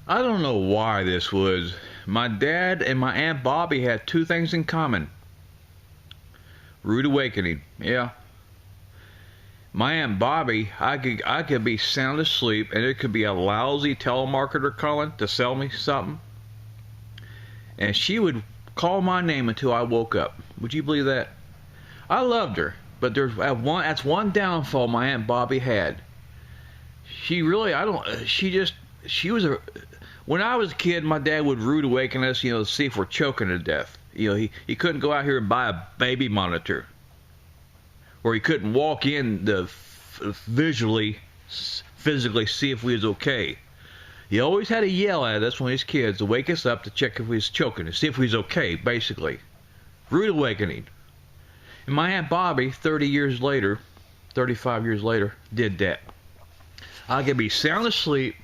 I don't know why this was. My dad and my Aunt Bobby had two things in common. Rude awakening. Yeah. My Aunt Bobby, I could be sound asleep and it could be a lousy telemarketer calling to sell me something. And she would call my name until I woke up. Would you believe that? I loved her, but that's one downfall my Aunt Bobby had. She really, I don't, she was a, when I was a kid, my dad would rude awaken us, to see if we're choking to death. He couldn't go out here and buy a baby monitor. Or he couldn't walk in to physically see if we was okay. He always had to yell at us when he was kids to wake us up to check if we was choking, to see if we was okay, basically. Rude awakening. And my Aunt Bobby, 30 years later, 35 years later, did that. I could be sound asleep,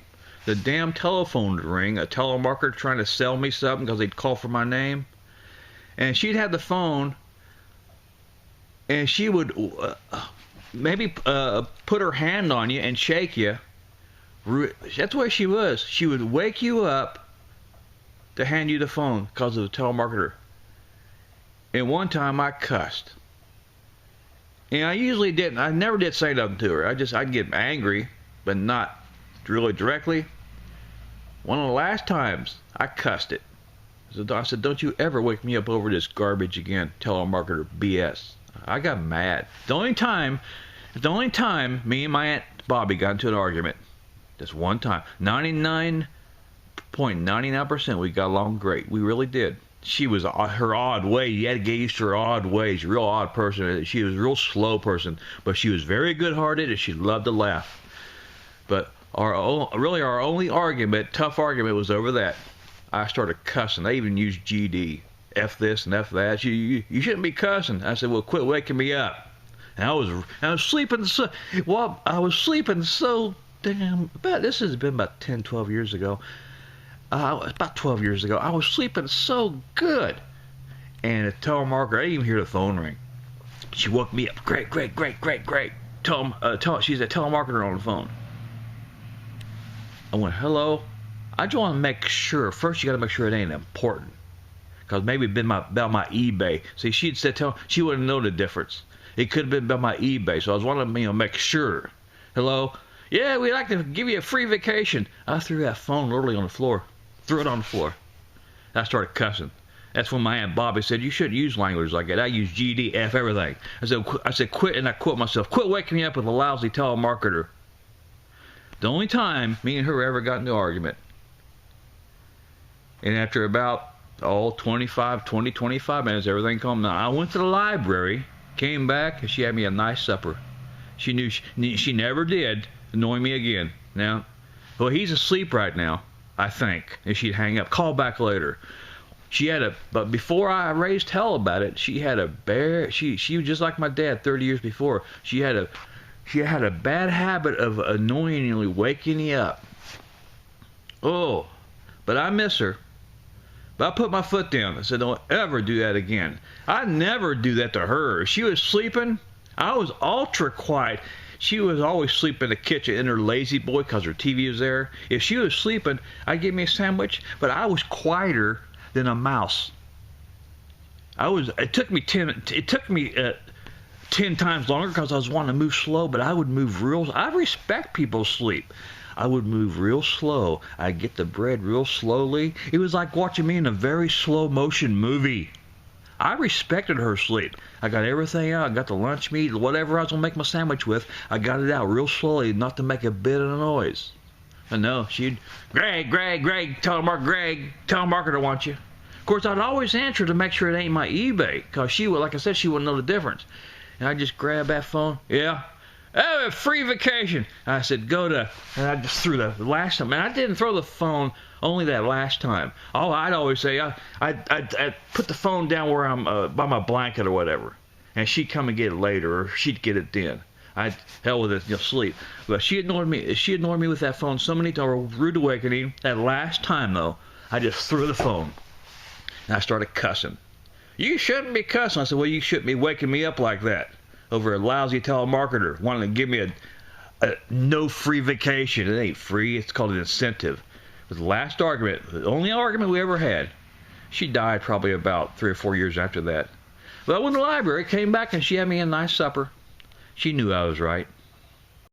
the damn telephone would ring, a telemarketer trying to sell me something because they'd call for my name. And she'd have the phone, and she would maybe put her hand on you and shake you. That's the way she was. She would wake you up to hand you the phone because of the telemarketer. And one time I cussed. And I usually didn't. I never did say nothing to her. I'd get angry, but not really directly. One of the last times I cussed it. I said, don't you ever wake me up over this garbage again, telemarketer BS. I got mad. The only time me and my Aunt Bobby got into an argument. Just one time. 99.99% we got along great. We really did. She was her odd way. You had to get used to her odd ways. Real odd person. She was a real slow person, but she was very good-hearted and she loved to laugh. But our only argument, tough argument, was over that. I started cussing. They even used GD. F this and F that. You shouldn't be cussing. I said, well, quit waking me up. And I was sleeping so damn. This has been about 10, 12 years ago. About 12 years ago, I was sleeping so good. And the telemarketer, I didn't even hear the phone ring. She woke me up. Great. She's a telemarketer on the phone. I went, hello. I just want to make sure. First, you got to make sure it ain't important. Because maybe it'd been about my eBay. See, she wouldn't know the difference. It could have been about my eBay. So I was wanting to make sure. Hello? Yeah, we'd like to give you a free vacation. I threw that phone literally on the floor. Threw it on the floor. I started cussing. That's when my Aunt Bobby said, you shouldn't use language like that. I use GD, F, everything. I said, quit, and I quote myself, quit waking me up with a lousy telemarketer. The only time me and her ever got into an argument. And after about 25 minutes, everything calmed down. I went to the library, came back, and she had me a nice supper. She knew she never did annoy me again. Now, well, he's asleep right now, I think. And she'd hang up, call back later. But before I raised hell about it, she had a she was just like my dad 30 years before. She had a bad habit of annoyingly waking me up. Oh, but I miss her. But I put my foot down. I said, don't ever do that again. I never do that to her. If she was sleeping, I was ultra quiet. She was always sleeping in the kitchen in her lazy boy because her TV was there. If she was sleeping, I'd give me a sandwich, but I was quieter than a mouse. It took me 10 times longer because I was wanting to move slow, but I would move real. I respect people's sleep. I would move real slow. I'd get the bread real slowly. It was like watching me in a very slow motion movie. I respected her sleep. I got everything out. I got the lunch meat, whatever I was going to make my sandwich with. I got it out real slowly, not to make a bit of noise. And no, she'd, Greg, telemarketer wants you. Of course, I'd always answer to make sure it ain't my eBay, because she would, like I said, she wouldn't know the difference. And I just grab that phone. Yeah. Oh, a free vacation. I said, and I just threw the last time. And I didn't throw the phone only that last time. Oh, I'd always say, I'd put the phone down where I'm by my blanket or whatever. And she'd come and get it later, or she'd get it then. Hell with it, sleep. But she ignored me with that phone so many times, rude awakening. That last time, though, I just threw the phone. And I started cussing. You shouldn't be cussing. I said, well, you shouldn't be waking me up like that over a lousy telemarketer wanting to give me a no free vacation. It ain't free. It's called an incentive. was the last argument, the only argument we ever had. She died probably about 3 or 4 years after that. Well, I went to the library, came back, and she had me a nice supper. She knew I was right.